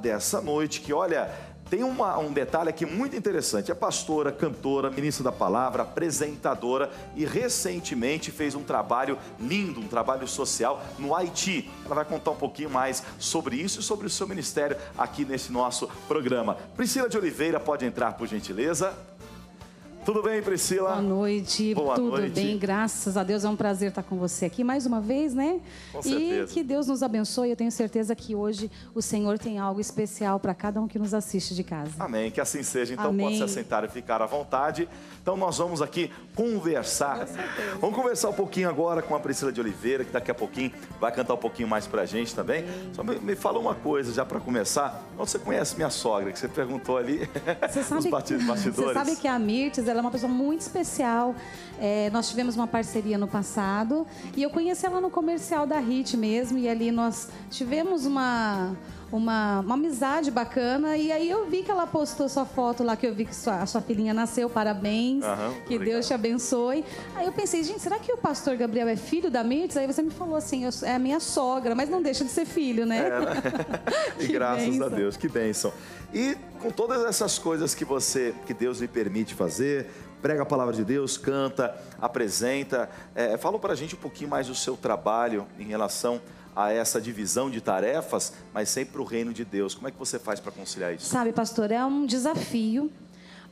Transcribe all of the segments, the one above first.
Dessa noite, que olha, tem um detalhe aqui muito interessante. É pastora, cantora, ministra da palavra, apresentadora e recentemente fez um trabalho lindo, um trabalho social no Haiti. Ela vai contar um pouquinho mais sobre isso e sobre o seu ministério aqui nesse nosso programa. Priscila de Oliveira, pode entrar por gentileza. Tudo bem, Priscila? Boa noite. Tudo bem, graças a Deus. É um prazer estar com você aqui mais uma vez, né? Com certeza. E que Deus nos abençoe. Eu tenho certeza que hoje o Senhor tem algo especial para cada um que nos assiste de casa. Amém, que assim seja. Então Amém. pode se assentar e ficar à vontade. Então nós vamos aqui conversar. Vamos conversar um pouquinho agora com a Priscila de Oliveira, que daqui a pouquinho vai cantar um pouquinho mais pra gente também. Só me fala uma coisa já para começar. Você conhece minha sogra, que você perguntou ali nos bastidores? Você sabe que a Mirtes, ela é uma pessoa muito especial. Nós tivemos uma parceria no passado e eu conheci ela no comercial da Hit mesmo, e ali nós tivemos uma amizade bacana, e aí eu vi que ela postou sua foto lá, que eu vi que a sua filhinha nasceu, parabéns, que obrigado. Deus te abençoe. Aí eu pensei, gente, será que o pastor Gabriel é filho da Mirtes? Aí você me falou assim, é a minha sogra, mas não deixa de ser filho, né? E graças a Deus, que bênção. E com todas essas coisas que Deus lhe permite fazer, prega a palavra de Deus, canta, apresenta, fala pra gente um pouquinho mais do seu trabalho em relação a essa divisão de tarefas, mas sempre para o reino de Deus. Como é que você faz para conciliar isso? Sabe, pastor, é um desafio,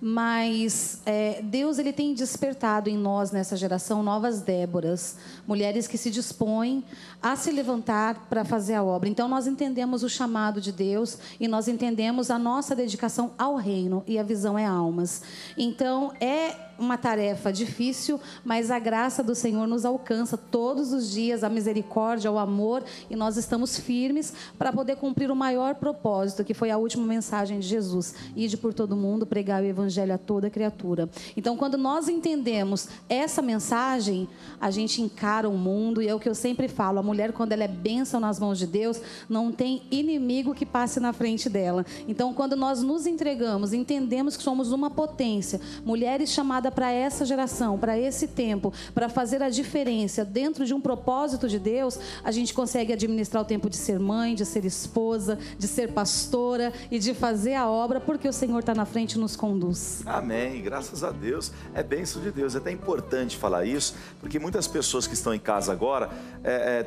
mas Deus ele tem despertado em nós, nessa geração, novas Déboras, mulheres que se dispõem a se levantar para fazer a obra. Então nós entendemos o chamado de Deus e nós entendemos a nossa dedicação ao reino, e a visão é almas. Então é uma tarefa difícil, mas a graça do Senhor nos alcança todos os dias, a misericórdia, o amor, e nós estamos firmes para poder cumprir o maior propósito, que foi a última mensagem de Jesus: ide por todo mundo, pregar o evangelho a toda criatura. Então, quando nós entendemos essa mensagem, a gente encara o mundo, e é o que eu sempre falo: a mulher, quando ela é bênção nas mãos de Deus, não tem inimigo que passe na frente dela. Então, quando nós nos entregamos, entendemos que somos uma potência, mulheres chamadas para essa geração, para esse tempo, para fazer a diferença dentro de um propósito de Deus, a gente consegue administrar o tempo de ser mãe, de ser esposa, de ser pastora e de fazer a obra, porque o Senhor está na frente e nos conduz. Amém, graças a Deus. É bênção de Deus. É até importante falar isso, porque muitas pessoas que estão em casa agora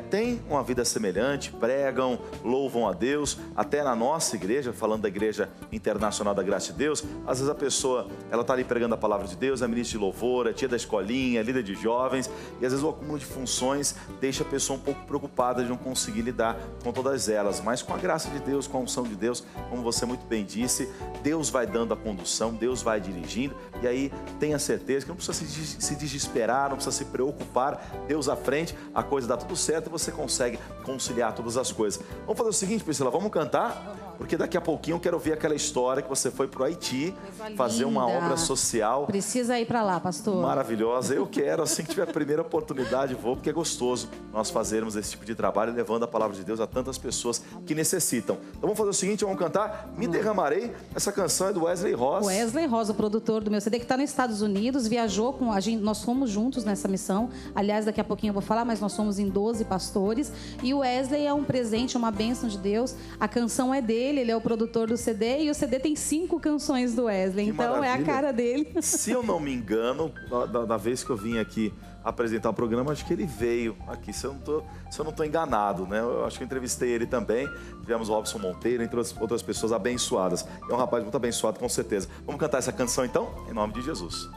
têm uma vida semelhante, pregam, louvam a Deus. Até na nossa igreja, falando da Igreja Internacional da Graça de Deus, às vezes a pessoa, ela está ali pregando a palavra de Deus, é ministro de louvor, é tia da escolinha, é líder de jovens, e às vezes o acúmulo de funções deixa a pessoa um pouco preocupada de não conseguir lidar com todas elas. Mas com a graça de Deus, com a unção de Deus, como você muito bem disse, Deus vai dando a condução, Deus vai dirigindo, e aí tenha certeza que não precisa se desesperar, não precisa se preocupar. Deus à frente, a coisa dá tudo certo e você consegue conciliar todas as coisas. Vamos fazer o seguinte, Priscila, vamos cantar? Porque daqui a pouquinho eu quero ver aquela história que você foi para o Haiti fazer uma obra social. Precisa ir para lá, pastor. Maravilhosa. Eu quero, assim que tiver a primeira oportunidade, vou, porque é gostoso nós fazermos esse tipo de trabalho, levando a palavra de Deus a tantas pessoas que necessitam. Então vamos fazer o seguinte, vamos cantar Me Derramarei. Essa canção é do Wesley Ross. Wesley Ross, o produtor do meu CD, que está nos Estados Unidos, viajou com a gente, nós fomos juntos nessa missão. Aliás, daqui a pouquinho eu vou falar, mas nós somos em 12 pastores. E o Wesley é um presente, uma bênção de Deus. A canção é dele, ele é o produtor do CD, e o CD tem 5 canções do Wesley. Que então maravilha. É a cara dele. Se eu não me engano, da vez que eu vim aqui apresentar o programa, acho que ele veio aqui, se eu não estou enganado, né? Eu acho que eu entrevistei ele também. Tivemos o Robson Monteiro, entre outras pessoas abençoadas. É um rapaz muito abençoado, com certeza. Vamos cantar essa canção então? Em nome de Jesus.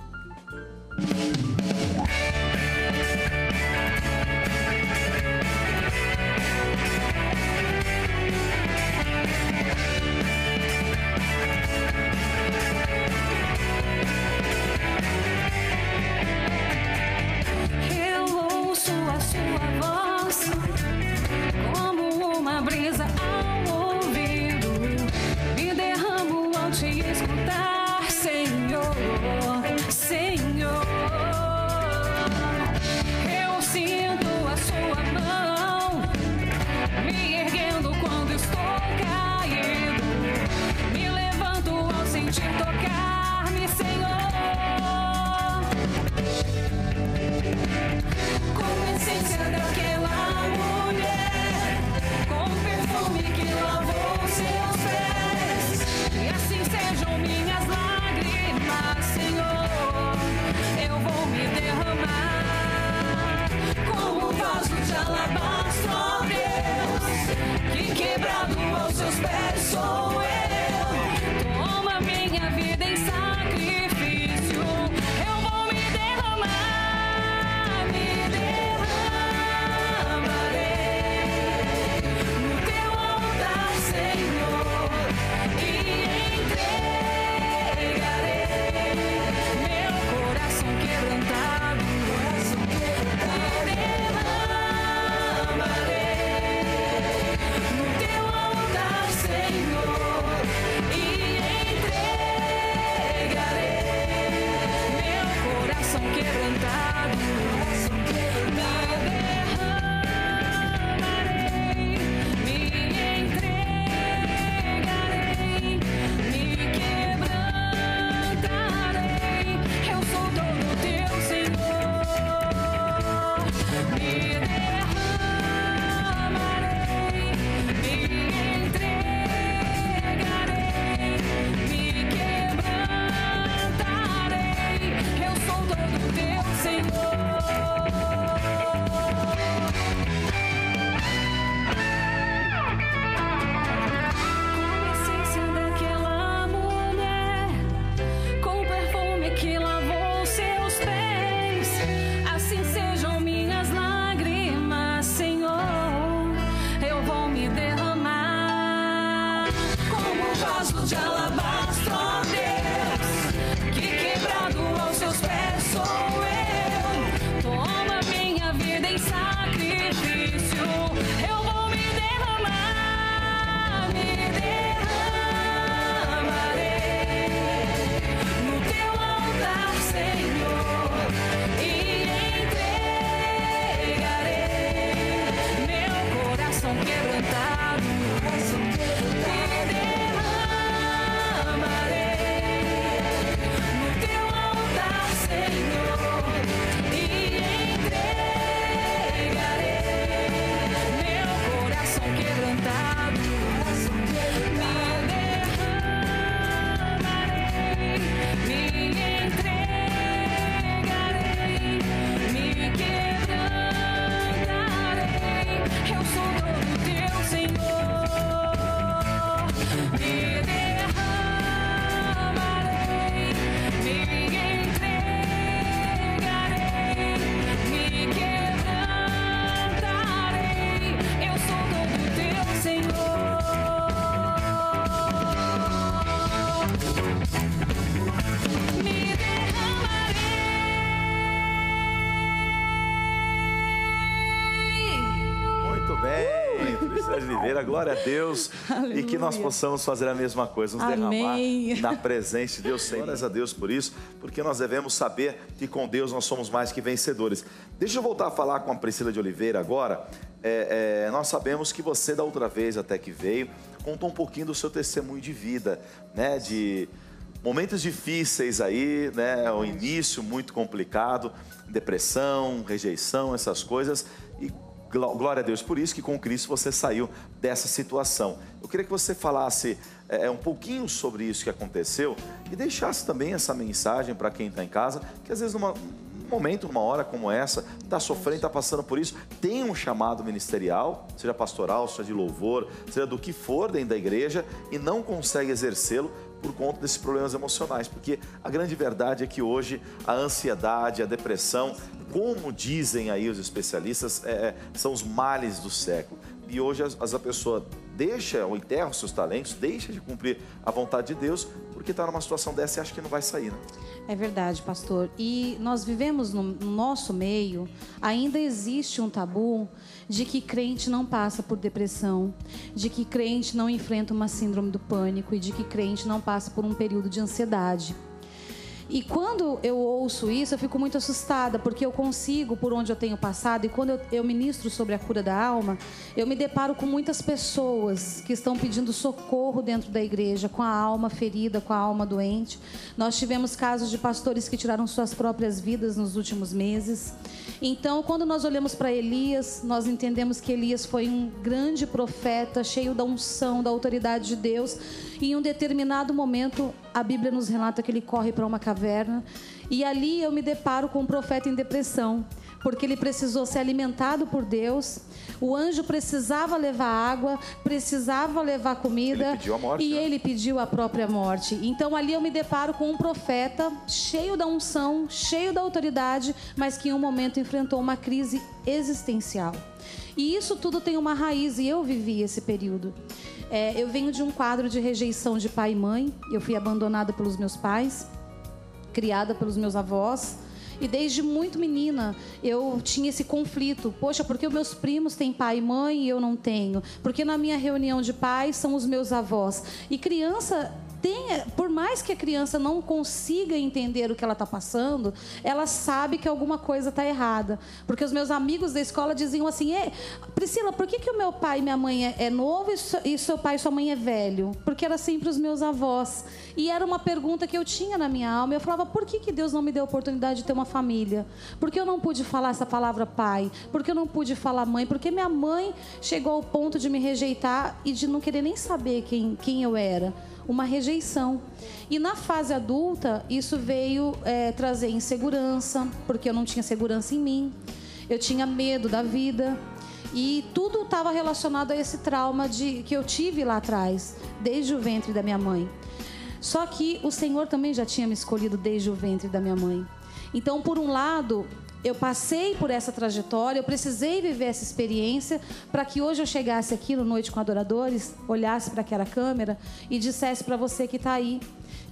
Escutar, Senhor, Senhor. vaso de alabastro, ó Deus, que quebrado aos seus pés sou eu. Toma minha vida em sacrifício, eu vou me derramar, me derramarei no teu altar, Senhor, e entregarei meu coração quebrantado. Glória a Deus. Aleluia. E que nós possamos fazer a mesma coisa, nos Amém. Derramar na presença de Deus. Glórias a Deus por isso, porque nós devemos saber que com Deus nós somos mais que vencedores. Deixa eu voltar a falar com a Priscila de Oliveira agora. Nós sabemos que você, da outra vez até que veio, contou um pouquinho do seu testemunho de vida, né? De momentos difíceis aí, né? O início muito complicado, depressão, rejeição, essas coisas. E glória a Deus por isso, que com Cristo você saiu dessa situação. Eu queria que você falasse um pouquinho sobre isso que aconteceu e deixasse também essa mensagem para quem está em casa, que às vezes num momento, numa hora como essa, está sofrendo, está passando por isso, tem um chamado ministerial, seja pastoral, seja de louvor, seja do que for dentro da igreja, e não consegue exercê-lo por conta desses problemas emocionais, porque a grande verdade é que hoje a ansiedade, a depressão, como dizem aí os especialistas, são os males do século. E hoje a pessoa deixa ou enterra os seus talentos, deixa de cumprir a vontade de Deus, porque está numa situação dessa e acha que não vai sair, né? É verdade, pastor. E nós vivemos no nosso meio, ainda existe um tabu de que crente não passa por depressão, de que crente não enfrenta uma síndrome do pânico e de que crente não passa por um período de ansiedade. E quando eu ouço isso, eu fico muito assustada, porque eu consigo, por onde eu tenho passado, e quando eu ministro sobre a cura da alma, eu me deparo com muitas pessoas que estão pedindo socorro dentro da igreja, com a alma ferida, com a alma doente. Nós tivemos casos de pastores que tiraram suas próprias vidas nos últimos meses. Então, quando nós olhamos para Elias, nós entendemos que Elias foi um grande profeta, cheio da unção, da autoridade de Deus. E em um determinado momento, a Bíblia nos relata que ele corre para uma caverna. E ali eu me deparo com um profeta em depressão, porque ele precisou ser alimentado por Deus. O anjo precisava levar água, precisava levar comida. Ele pediu a morte, e né? ele pediu a própria morte. Então ali eu me deparo com um profeta cheio da unção, cheio da autoridade, mas que em um momento enfrentou uma crise existencial. E isso tudo tem uma raiz, e eu vivi esse período. Eu venho de um quadro de rejeição de pai e mãe. Eu fui abandonada pelos meus pais, criada pelos meus avós. E desde muito menina eu tinha esse conflito. Poxa, porque os meus primos têm pai e mãe e eu não tenho? Porque na minha reunião de pais são os meus avós. E criança por mais que a criança não consiga entender o que ela está passando, ela sabe que alguma coisa está errada. Porque os meus amigos da escola diziam assim: Priscila, por que o meu pai e minha mãe é novo e seu pai e sua mãe é velho? Porque era sempre os meus avós. E era uma pergunta que eu tinha na minha alma. Eu falava: por que Deus não me deu a oportunidade de ter uma família? Por que eu não pude falar essa palavra pai? Por que eu não pude falar mãe? Porque minha mãe chegou ao ponto de me rejeitar e de não querer nem saber quem eu era. Uma rejeição. E na fase adulta, isso veio trazer insegurança, porque eu não tinha segurança em mim. Eu tinha medo da vida. E tudo estava relacionado a esse trauma que eu tive lá atrás, desde o ventre da minha mãe. Só que o Senhor também já tinha me escolhido desde o ventre da minha mãe. Então, por um lado, eu passei por essa trajetória, eu precisei viver essa experiência para que hoje eu chegasse aqui no Noite com Adoradores, olhasse para aquela câmera e dissesse para você que está aí,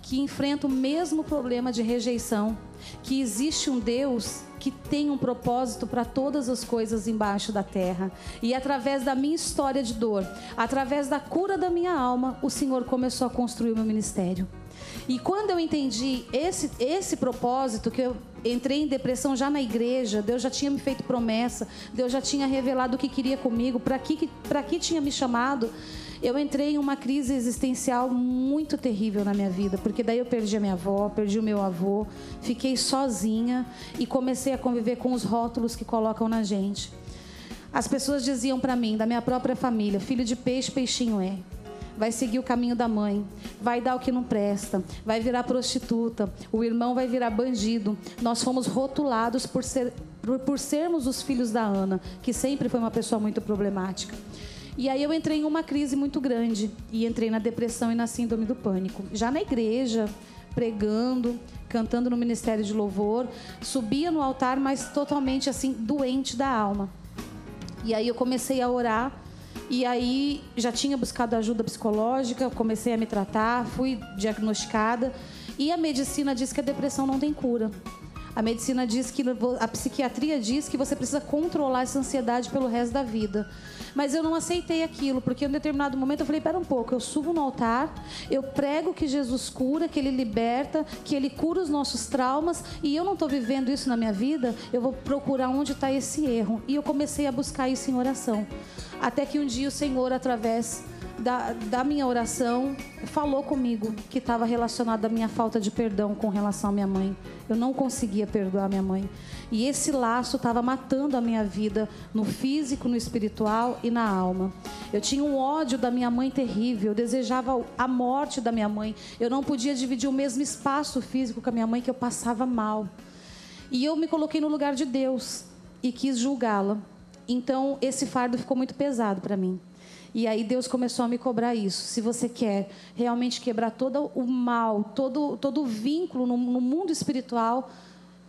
que enfrenta o mesmo problema de rejeição, que existe um Deus que tem um propósito para todas as coisas embaixo da terra. E através da minha história de dor, através da cura da minha alma, o Senhor começou a construir o meu ministério. E quando eu entendi esse propósito, que eu entrei em depressão já na igreja, Deus já tinha me feito promessa, Deus já tinha revelado o que queria comigo, para que tinha me chamado, eu entrei em uma crise existencial muito terrível na minha vida, porque daí eu perdi a minha avó, perdi o meu avô, fiquei sozinha e comecei a conviver com os rótulos que colocam na gente. As pessoas diziam para mim, da minha própria família, filho de peixe, peixinho é. Vai seguir o caminho da mãe, vai dar o que não presta, vai virar prostituta, o irmão vai virar bandido. Nós fomos rotulados por sermos os filhos da Ana, que sempre foi uma pessoa muito problemática. E aí eu entrei em uma crise muito grande, e entrei na depressão e na síndrome do pânico. Já na igreja, pregando, cantando no ministério de louvor, subia no altar, mas totalmente assim, doente da alma. E aí eu comecei a orar, e aí já tinha buscado ajuda psicológica, comecei a me tratar, fui diagnosticada. E a medicina diz que a depressão não tem cura. A medicina diz que, a psiquiatria diz que você precisa controlar essa ansiedade pelo resto da vida. Mas eu não aceitei aquilo, porque em um determinado momento eu falei, pera um pouco, eu subo no altar, eu prego que Jesus cura, que Ele liberta, que Ele cura os nossos traumas, e eu não estou vivendo isso na minha vida, eu vou procurar onde está esse erro. E eu comecei a buscar isso em oração. Até que um dia o Senhor, através da minha oração, falou comigo que estava relacionado à minha falta de perdão com relação à minha mãe. Eu não conseguia perdoar minha mãe. E esse laço estava matando a minha vida no físico, no espiritual e na alma. Eu tinha um ódio da minha mãe terrível. Eu desejava a morte da minha mãe. Eu não podia dividir o mesmo espaço físico com a minha mãe, que eu passava mal. E eu me coloquei no lugar de Deus e quis julgá-la. Então, esse fardo ficou muito pesado para mim. E aí Deus começou a me cobrar isso. Se você quer realmente quebrar todo o mal, todo o vínculo no mundo espiritual,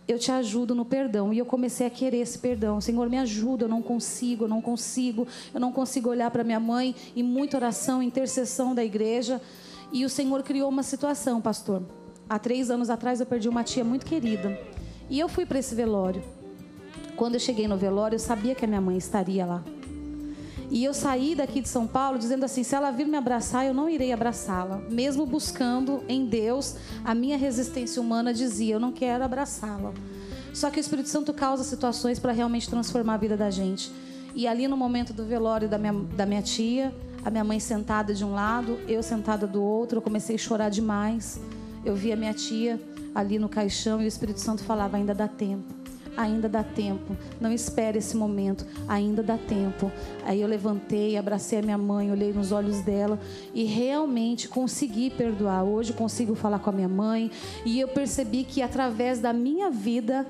eu te ajudo no perdão. E eu comecei a querer esse perdão. Senhor, me ajuda, eu não consigo olhar para minha mãe. E muita oração, intercessão da igreja. E o Senhor criou uma situação, pastor. Há 3 anos atrás eu perdi uma tia muito querida. E eu fui para esse velório. Quando eu cheguei no velório, eu sabia que a minha mãe estaria lá. E eu saí daqui de São Paulo dizendo assim, se ela vir me abraçar, eu não irei abraçá-la. Mesmo buscando em Deus, a minha resistência humana dizia, eu não quero abraçá-la. Só que o Espírito Santo causa situações para realmente transformar a vida da gente. E ali no momento do velório da minha tia, a minha mãe sentada de um lado, eu sentada do outro, eu comecei a chorar demais. Eu vi a minha tia ali no caixão e o Espírito Santo falava, ainda dá tempo. Ainda dá tempo, não espere esse momento, ainda dá tempo. Aí eu levantei, abracei a minha mãe, olhei nos olhos dela e realmente consegui perdoar. Hoje consigo falar com a minha mãe e eu percebi que através da minha vida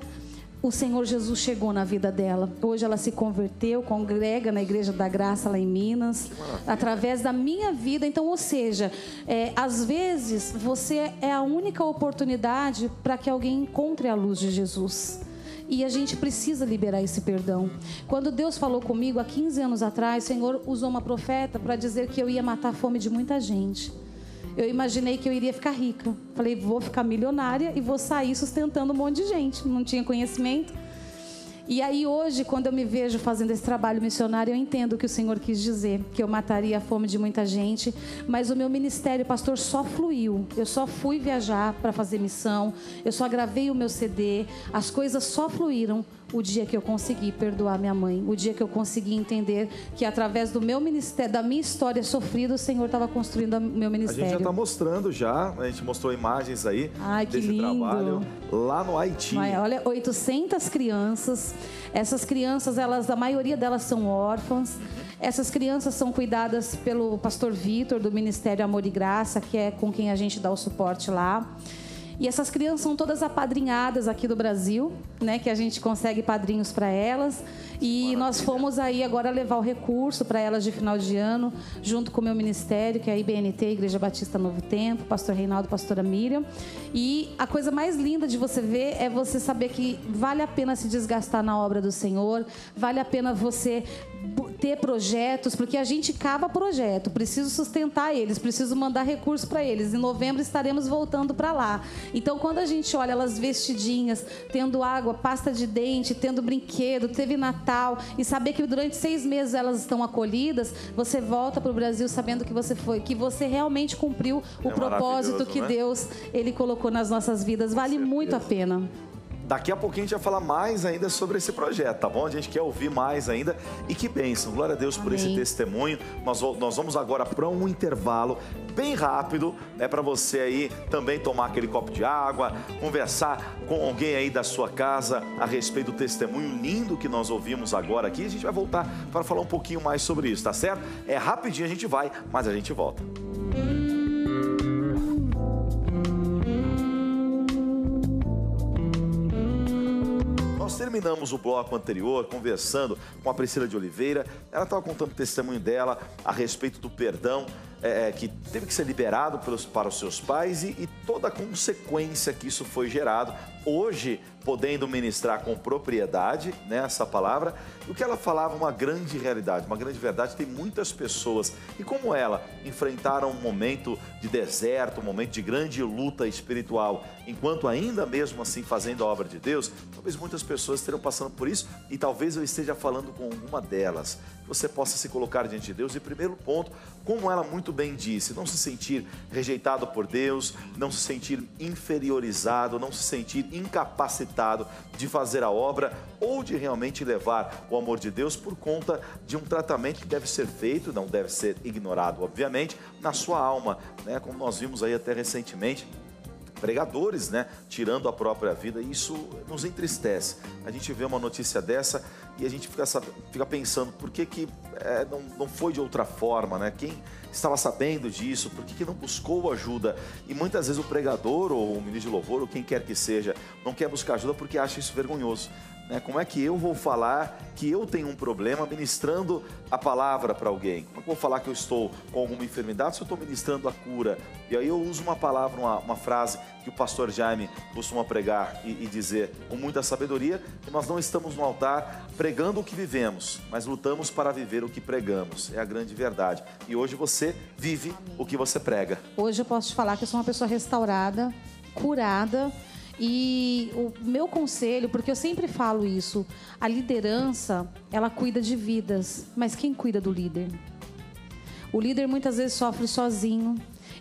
o Senhor Jesus chegou na vida dela. Hoje ela se converteu, congrega na Igreja da Graça lá em Minas, através da minha vida. Então, ou seja, às vezes você é a única oportunidade para que alguém encontre a luz de Jesus. E a gente precisa liberar esse perdão. Quando Deus falou comigo há 15 anos atrás, o Senhor usou uma profeta para dizer que eu ia matar a fome de muita gente. Eu imaginei que eu iria ficar rica. Falei, vou ficar milionária e vou sair sustentando um monte de gente. Não tinha conhecimento. E aí hoje, quando eu me vejo fazendo esse trabalho missionário, eu entendo o que o Senhor quis dizer, que eu mataria a fome de muita gente, mas o meu ministério, pastor, só fluiu. Eu só fui viajar para fazer missão, eu só gravei o meu CD, as coisas só fluíram o dia que eu consegui perdoar minha mãe, o dia que eu consegui entender que através do meu ministério, da minha história sofrida, o Senhor estava construindo o meu ministério. A gente já está mostrando a gente mostrou imagens aí desse lindo trabalho lá no Haiti. Olha, 800 crianças, essas crianças, a maioria delas são órfãs. Essas crianças são cuidadas pelo pastor Vitor, do Ministério Amor e Graça, que é com quem a gente dá o suporte lá. E essas crianças são todas apadrinhadas aqui do Brasil, né? Que a gente consegue padrinhos para elas. E nós fomos aí agora levar o recurso para elas de final de ano, junto com o meu ministério, que é a IBNT, Igreja Batista Novo Tempo, pastor Reinaldo, pastora Miriam. E a coisa mais linda de você ver é você saber que vale a pena se desgastar na obra do Senhor, vale a pena você ter projetos, porque a gente cava projeto, preciso sustentar eles, preciso mandar recurso para eles. Em novembro estaremos voltando para lá. Então, quando a gente olha elas vestidinhas, tendo água, pasta de dente, tendo brinquedo, teve Natal, e saber que durante 6 meses elas estão acolhidas, você volta para o Brasil sabendo que você realmente cumpriu o propósito que, né, Deus ele colocou nas nossas vidas. Vale muito a pena. Daqui a pouquinho a gente vai falar mais ainda sobre esse projeto, tá bom? A gente quer ouvir mais ainda. E que bênção, glória a Deus por esse testemunho. Nós vamos agora para um intervalo bem rápido, né? Para você aí também tomar aquele copo de água, conversar com alguém aí da sua casa a respeito do testemunho lindo que nós ouvimos agora aqui. A gente vai voltar para falar um pouquinho mais sobre isso, tá certo? É rapidinho, a gente vai, mas a gente volta. Terminamos o bloco anterior conversando com a Priscila de Oliveira. Ela estava contando o testemunho dela a respeito do perdão que teve que ser liberado para os seus pais e toda a consequência que isso foi gerado. Hoje, podendo ministrar com propriedade, né, essa palavra, o que ela falava, uma grande realidade, uma grande verdade. Tem muitas pessoas que, como ela, enfrentaram um momento de deserto, um momento de grande luta espiritual, enquanto ainda mesmo assim fazendo a obra de Deus. Talvez muitas pessoas estejam passando por isso e talvez eu esteja falando com uma delas. Que você possa se colocar diante de Deus. E primeiro ponto, como ela muito bem disse, não se sentir rejeitado por Deus, não se sentir inferiorizado, não se sentir incapacitado de fazer a obra ou de realmente levar o amor de Deus por conta de um tratamento que deve ser feito, não deve ser ignorado, obviamente, na sua alma, né? Como nós vimos aí até recentemente, pregadores, né, tirando a própria vida, e isso nos entristece. A gente vê uma notícia dessa e a gente fica pensando por que não foi de outra forma, né? Quem estava sabendo disso, por que não buscou ajuda? E muitas vezes o pregador ou o ministro de louvor ou quem quer que seja não quer buscar ajuda porque acha isso vergonhoso. Como é que eu vou falar que eu tenho um problema ministrando a palavra para alguém? Como é que eu vou falar que eu estou com alguma enfermidade se eu estou ministrando a cura? E aí eu uso uma palavra, uma frase que o pastor Jaime costuma pregar e dizer com muita sabedoria, que nós não estamos no altar pregando o que vivemos, mas lutamos para viver o que pregamos. É a grande verdade. E hoje você vive o que você prega. Hoje eu posso te falar que eu sou uma pessoa restaurada, curada. E o meu conselho, porque eu sempre falo isso, a liderança, ela cuida de vidas, mas quem cuida do líder? O líder muitas vezes sofre sozinho,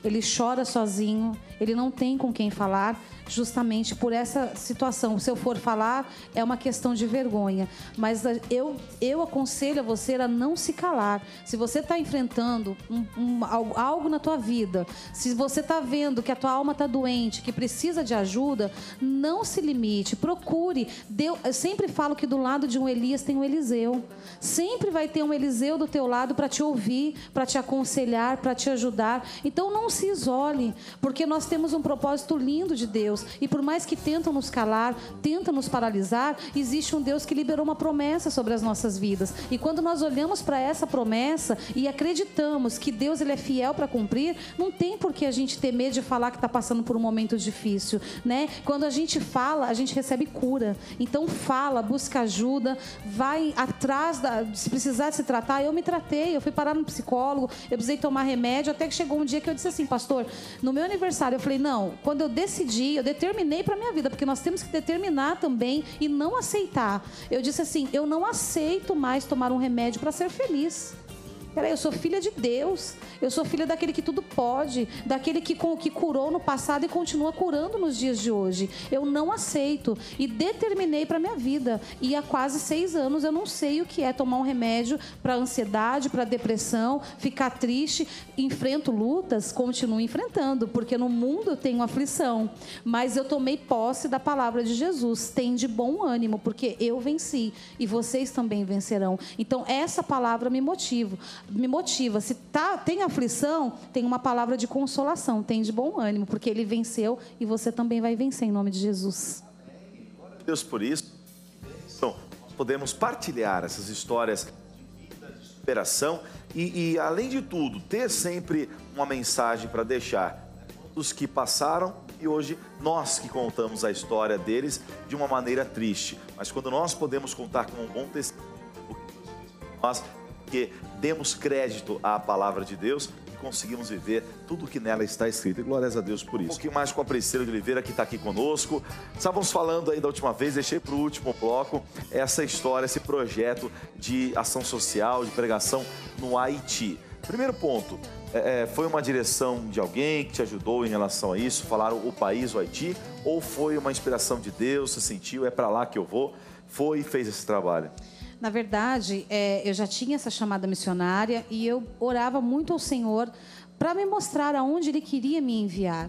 ele chora sozinho, ele não tem com quem falar, justamente por essa situação. Se eu for falar, é uma questão de vergonha. Mas eu aconselho a você a não se calar. Se você está enfrentando algo na tua vida, se você está vendo que a tua alma está doente, que precisa de ajuda, não se limite, procure. Eu sempre falo que do lado de um Elias tem um Eliseu. Sempre vai ter um Eliseu do teu lado para te ouvir, para te aconselhar, para te ajudar. Então não se isole, porque nós temos um propósito lindo de Deus. E por mais que tentam nos calar, tentam nos paralisar, existe um Deus que liberou uma promessa sobre as nossas vidas. E quando nós olhamos para essa promessa e acreditamos que Deus ele é fiel para cumprir, não tem por que a gente ter medo de falar que está passando por um momento difícil, né? Quando a gente fala, a gente recebe cura. Então fala, busca ajuda, vai atrás, se precisar se tratar. Eu me tratei, eu fui parar no psicólogo, eu precisei tomar remédio, até que chegou um dia que eu disse assim, pastor, no meu aniversário, eu falei, não, quando eu decidi, eu determinei para minha vida, porque nós temos que determinar também e não aceitar. Eu disse assim, eu não aceito mais tomar um remédio para ser feliz. Peraí, eu sou filha de Deus, eu sou filha daquele que tudo pode, daquele que curou no passado e continua curando nos dias de hoje. Eu não aceito e determinei para minha vida. E há quase 6 anos eu não sei o que é tomar um remédio para ansiedade, para depressão, ficar triste. Enfrento lutas, continuo enfrentando, porque no mundo eu tenho aflição. Mas eu tomei posse da palavra de Jesus. Tem de bom ânimo, porque eu venci e vocês também vencerão. Então essa palavra me motiva. me motiva. Se tem aflição, tem uma palavra de consolação, tem de bom ânimo, porque ele venceu e você também vai vencer em nome de Jesus. Glória a Deus por isso. Então, podemos partilhar essas histórias de vida, de superação e além de tudo, ter sempre uma mensagem para deixar dos que passaram e hoje nós que contamos a história deles de uma maneira triste. Mas quando nós podemos contar com um bom testemunho, nós que demos crédito à palavra de Deus e conseguimos viver tudo que nela está escrito. E glórias a Deus por isso. Um pouquinho mais com a Priscila de Oliveira, que está aqui conosco. Estávamos falando aí da última vez, deixei para o último bloco essa história, esse projeto de ação social, de pregação no Haiti. Primeiro ponto, foi uma direção de alguém que te ajudou em relação a isso? Falaram o país, o Haiti? Ou foi uma inspiração de Deus, você sentiu, é para lá que eu vou? Foi e fez esse trabalho? Na verdade, eu já tinha essa chamada missionária e eu orava muito ao Senhor para me mostrar aonde Ele queria me enviar.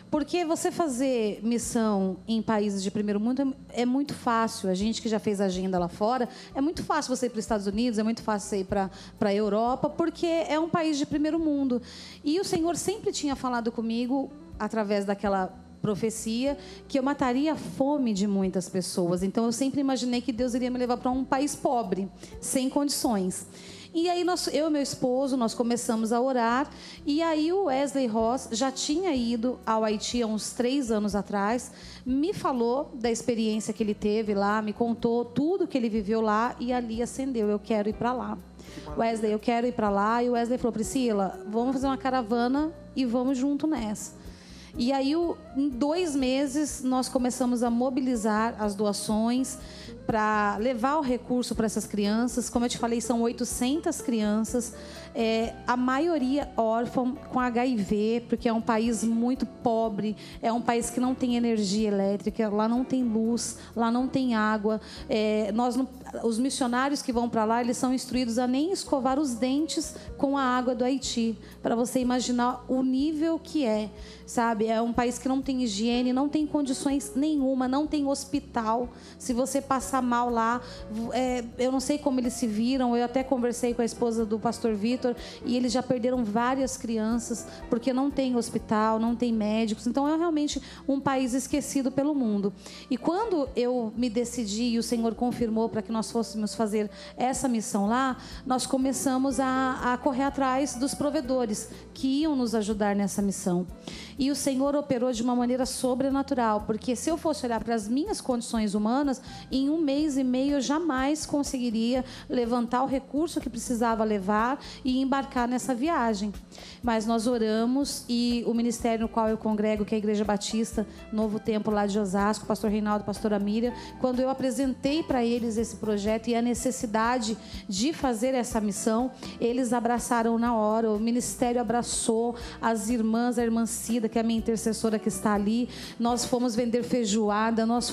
Porque você fazer missão em países de primeiro mundo é muito fácil. A gente que já fez agenda lá fora, é muito fácil você ir para os Estados Unidos, é muito fácil você ir para a Europa, porque é um país de primeiro mundo. E o Senhor sempre tinha falado comigo, através daquela profecia, que eu mataria a fome de muitas pessoas. Então, eu sempre imaginei que Deus iria me levar para um país pobre, sem condições. E aí, eu e meu esposo, nós começamos a orar. E aí, o Wesley Ross já tinha ido ao Haiti há uns 3 anos atrás. Me falou da experiência que ele teve lá, me contou tudo que ele viveu lá. E ali acendeu, eu quero ir para lá. Wesley, eu quero ir para lá. E o Wesley falou, Priscila, vamos fazer uma caravana e vamos junto nessa. E aí, em 2 meses, nós começamos a mobilizar as doações para levar o recurso para essas crianças. Como eu te falei, são 800 crianças, a maioria órfã com HIV, porque é um país muito pobre, é um país que não tem energia elétrica, lá não tem luz, lá não tem água. Os missionários que vão para lá, eles são instruídos a nem escovar os dentes com a água do Haiti, para você imaginar o nível que sabe? É um país que não tem higiene, não tem condições nenhuma, não tem hospital. Se você passar mal lá, eu não sei como eles se viram. Eu até conversei com a esposa do pastor Vitor e eles já perderam várias crianças porque não tem hospital, não tem médicos. Então é realmente um país esquecido pelo mundo. E quando eu me decidi e o Senhor confirmou para que nós fôssemos fazer essa missão lá, nós começamos a correr atrás dos provedores que iam nos ajudar nessa missão. E o Senhor operou de uma maneira sobrenatural, porque se eu fosse olhar para as minhas condições humanas, em 1 mês e meio eu jamais conseguiria levantar o recurso que precisava levar e embarcar nessa viagem. Mas nós oramos e o ministério no qual eu congrego, que é a Igreja Batista Novo Tempo lá de Osasco, pastor Reinaldo, pastora Miriam, quando eu apresentei para eles esse projeto e a necessidade de fazer essa missão, eles abraçaram na hora, o ministério abraçou, as irmãs, a irmã Cida, que é a minha intercessora que está ali, nós fomos vender feijoada, nós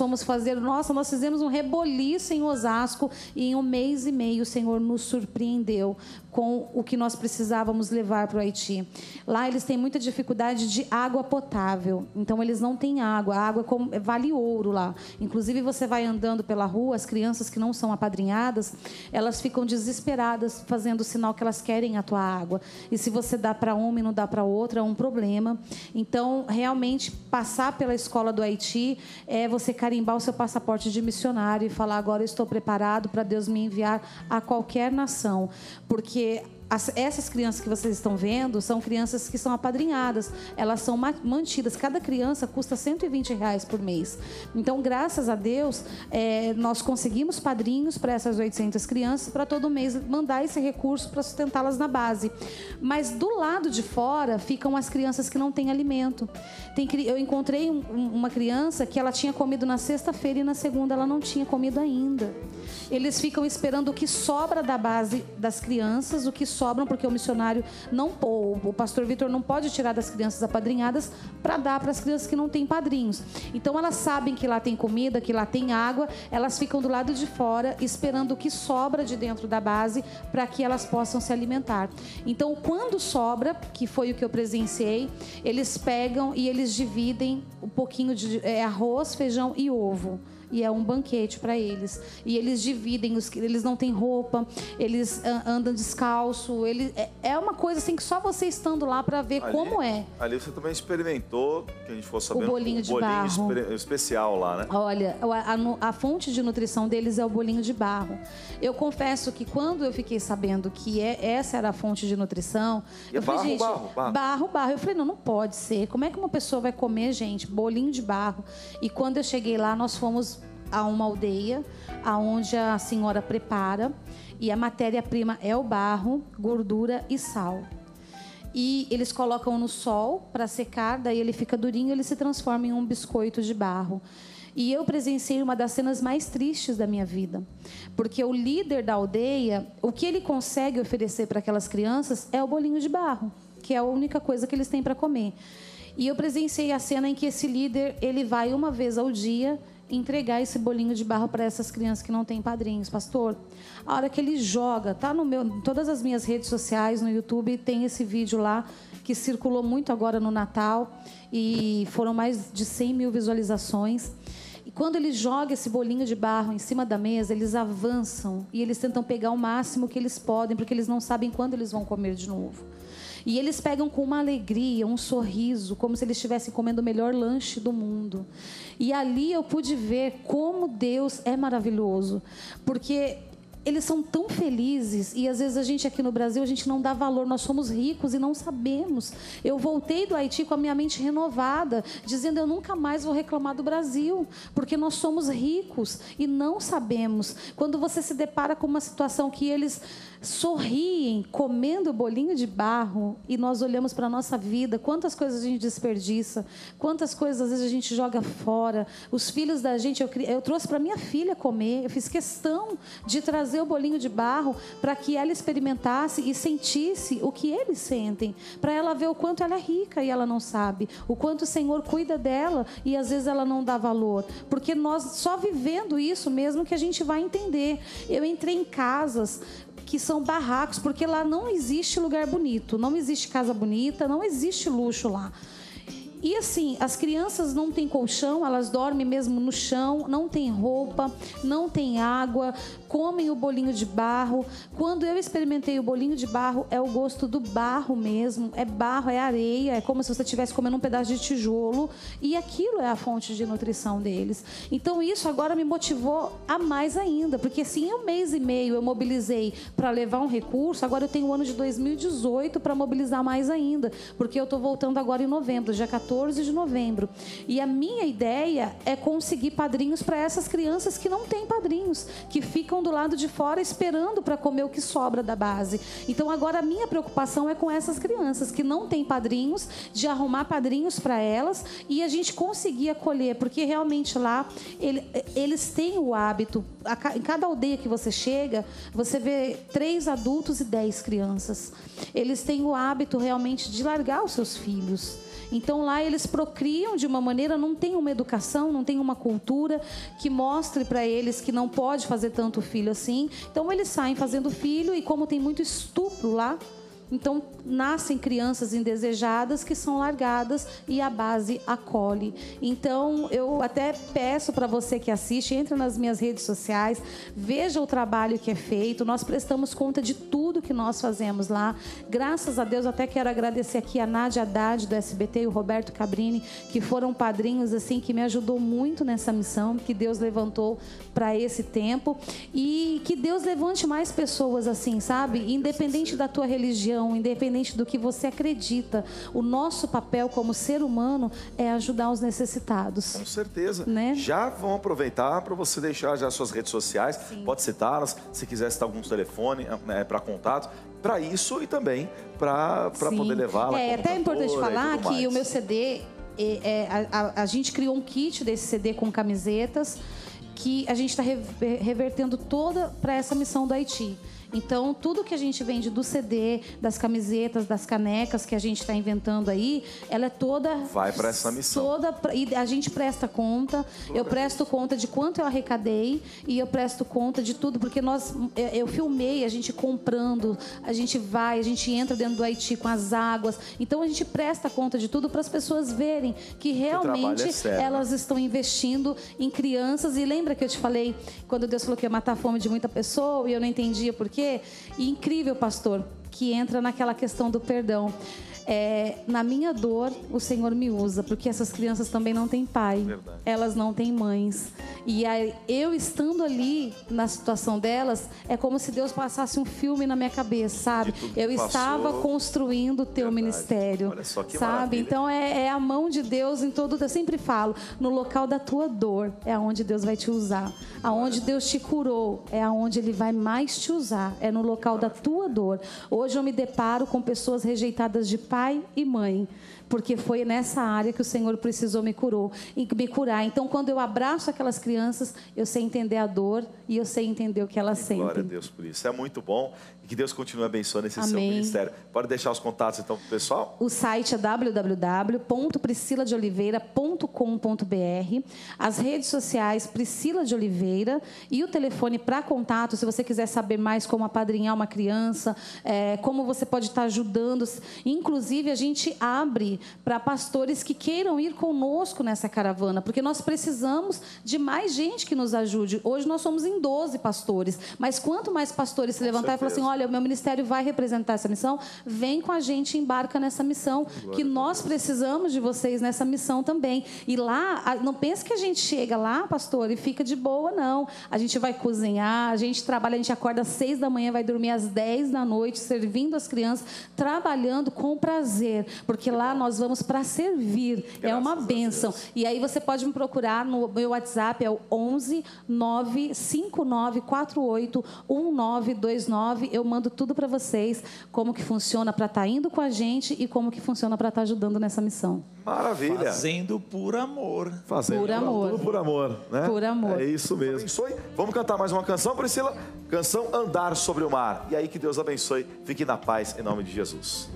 fizemos um reboliço em Osasco e em 1 mês e meio o Senhor nos surpreendeu com o que nós precisávamos levar para o Haiti. Lá eles têm muita dificuldade de água potável, então eles não têm água, a água vale ouro lá. Inclusive você vai andando pela rua, as crianças que não são apadrinhadas, elas ficam desesperadas fazendo o sinal que elas querem a tua água. E se você dá para uma e não dá para outra, é um problema. Então, realmente, passar pela escola do Haiti é você carimbar o seu passaporte de missionário e falar, agora eu estou preparado para Deus me enviar a qualquer nação. Porque essas crianças que vocês estão vendo são crianças que são apadrinhadas, elas são mantidas, cada criança custa R$120 por mês. Então, graças a Deus, nós conseguimos padrinhos para essas 800 crianças, para todo mês mandar esse recurso para sustentá-las na base. Mas do lado de fora ficam as crianças que não têm alimento. Eu encontrei uma criança que ela tinha comido na sexta-feira e na segunda ela não tinha comido ainda. Eles ficam esperando o que sobra da base das crianças, o que sobram, porque o missionário o pastor Vitor não pode tirar das crianças apadrinhadas para dar para as crianças que não têm padrinhos. Então elas sabem que lá tem comida, que lá tem água, elas ficam do lado de fora esperando o que sobra de dentro da base para que elas possam se alimentar. Então quando sobra, que foi o que eu presenciei, eles pegam e eles dividem um pouquinho de arroz, feijão e ovo. e é um banquete para eles. E eles dividem, eles não têm roupa, eles andam descalço. É uma coisa assim que só você estando lá para ver como é. Ali você também experimentou, que a gente for sabendo, o bolinho de barro especial lá, né? Olha, a fonte de nutrição deles é o bolinho de barro. Eu confesso que quando eu fiquei sabendo que essa era a fonte de nutrição, eu falei, gente, barro. Eu falei, não pode ser. Como é que uma pessoa vai comer, gente, bolinho de barro? E quando eu cheguei lá, nós fomos a uma aldeia, aonde a senhora prepara, e a matéria-prima é o barro, gordura e sal. E eles colocam no sol para secar, daí ele fica durinho, ele se transforma em um biscoito de barro. E eu presenciei uma das cenas mais tristes da minha vida, porque o líder da aldeia, o que ele consegue oferecer para aquelas crianças é o bolinho de barro, que é a única coisa que eles têm para comer. E eu presenciei a cena em que esse líder, ele vai uma vez ao dia entregar esse bolinho de barro para essas crianças que não têm padrinhos. Pastor, a hora que ele joga, tá em todas as minhas redes sociais, no YouTube, tem esse vídeo lá que circulou muito agora no Natal e foram mais de 100 mil visualizações. E quando ele joga esse bolinho de barro em cima da mesa, eles avançam e eles tentam pegar o máximo que eles podem, porque eles não sabem quando eles vão comer de novo. E eles pegam com uma alegria, um sorriso, como se eles estivessem comendo o melhor lanche do mundo. E ali eu pude ver como Deus é maravilhoso, porque eles são tão felizes e às vezes a gente aqui no Brasil, a gente não dá valor, nós somos ricos e não sabemos. Eu voltei do Haiti com a minha mente renovada, dizendo eu nunca mais vou reclamar do Brasil, porque nós somos ricos e não sabemos. Quando você se depara com uma situação que eles sorriem comendo bolinho de barro e nós olhamos para a nossa vida, quantas coisas a gente desperdiça, quantas coisas às vezes a gente joga fora. Os filhos da gente, eu trouxe para minha filha comer, eu fiz questão de trazer o bolinho de barro para que ela experimentasse e sentisse o que eles sentem, para ela ver o quanto ela é rica e ela não sabe, o quanto o Senhor cuida dela e às vezes ela não dá valor, porque nós só vivendo isso mesmo que a gente vai entender. Eu entrei em casas que são barracos, porque lá não existe lugar bonito, não existe casa bonita, não existe luxo lá. E assim, as crianças não têm colchão, elas dormem mesmo no chão, não tem roupa, não tem água, comem o bolinho de barro. Quando eu experimentei o bolinho de barro, é o gosto do barro mesmo, é barro, é areia, é como se você estivesse comendo um pedaço de tijolo, e aquilo é a fonte de nutrição deles. Então isso agora me motivou a mais ainda, porque se em 1 mês e meio eu mobilizei para levar um recurso, agora eu tenho o ano de 2018 para mobilizar mais ainda, porque eu estou voltando agora em novembro, dia 14 de novembro. E a minha ideia é conseguir padrinhos para essas crianças que não têm padrinhos, que ficam do lado de fora esperando para comer o que sobra da base. Então agora a minha preocupação é com essas crianças que não têm padrinhos, de arrumar padrinhos para elas e a gente conseguir acolher, porque realmente lá eles têm o hábito, em cada aldeia que você chega, você vê 3 adultos e 10 crianças. Eles têm o hábito realmente de largar os seus filhos. Então lá eles procriam de uma maneira, não tem uma educação, não tem uma cultura que mostre para eles que não pode fazer tanto filho assim. Então eles saem fazendo filho e como tem muito estupro lá, então nascem crianças indesejadas que são largadas e a base acolhe. Então eu até peço para você que assiste, entra nas minhas redes sociais, veja o trabalho que é feito. Nós prestamos conta de tudo que nós fazemos lá. Graças a Deus, até quero agradecer aqui a Nádia Haddad do SBT e o Roberto Cabrini, que foram padrinhos assim, que me ajudou muito nessa missão que Deus levantou para esse tempo, e que Deus levante mais pessoas assim, sabe? Independente da tua religião, independente do que você acredita, o nosso papel como ser humano é ajudar os necessitados. Com certeza. Né? Já vão aproveitar para você deixar já suas redes sociais. Sim. Pode citá-las, se quiser citar algum telefone para contato, para isso e também para poder levar lá. É até importante falar que o meu CD, a gente criou um kit desse CD com camisetas que a gente está revertendo toda para essa missão do Haiti. Então, tudo que a gente vende do CD, das camisetas, das canecas que a gente está inventando aí, ela é toda... Vai para essa missão. E a gente presta conta, eu presto conta de quanto eu arrecadei e eu presto conta de tudo, porque eu filmei a gente comprando, a gente entra dentro do Haiti com as águas. Então, a gente presta conta de tudo para as pessoas verem que realmente elas estão investindo em crianças. E lembra que eu te falei, quando Deus falou que ia matar a fome de muita pessoa e eu não entendia por quê? E incrível, pastor, que entra naquela questão do perdão. Na minha dor, o Senhor me usa, porque essas crianças também não têm pai. Verdade. Elas não têm mães. E aí, eu estando ali na situação delas, é como se Deus passasse um filme na minha cabeça, sabe? Eu estava construindo o teu ministério. Olha só que sabe? Maravilha. Então é a mão de Deus em todo. Eu sempre falo, no local da tua dor é aonde Deus vai te usar. Aonde Deus te curou é aonde Ele vai mais te usar. É no local da tua dor. Hoje eu me deparo com pessoas rejeitadas de pai e mãe, porque foi nessa área que o Senhor precisou me curar. Então, quando eu abraço aquelas crianças, eu sei entender a dor e eu sei entender o que elas sentem. Glória a Deus por isso. É muito bom. E que Deus continue abençoando esse seu ministério. Pode deixar os contatos, então, para o pessoal? O site é www.prisciladeoliveira.com.br. As redes sociais, Priscila de Oliveira. E o telefone para contato, se você quiser saber mais como apadrinhar uma criança, como você pode estar ajudando. Inclusive, a gente abre para pastores que queiram ir conosco nessa caravana, porque nós precisamos de mais gente que nos ajude. Hoje nós somos em 12 pastores, mas quanto mais pastores se levantar e falar assim, olha, o meu ministério vai representar essa missão, vem com a gente, embarca nessa missão, que nós precisamos de vocês nessa missão também. E lá, não pense que a gente chega lá, pastor, e fica de boa, não. A gente vai cozinhar, a gente trabalha, a gente acorda às 6 da manhã, vai dormir às 10 da noite, servindo as crianças, trabalhando com prazer, porque lá nós vamos para servir. É uma bênção. E aí você pode me procurar no meu WhatsApp, é o 11 95948 1929. Eu mando tudo para vocês, como que funciona para estar indo com a gente e como que funciona para estar ajudando nessa missão. Maravilha. Fazendo por amor. Fazendo por amor. Tudo por amor, né? Por amor. É isso mesmo. Vamos cantar mais uma canção, Priscila? Canção Andar sobre o Mar. E aí que Deus abençoe. Fique na paz, em nome de Jesus.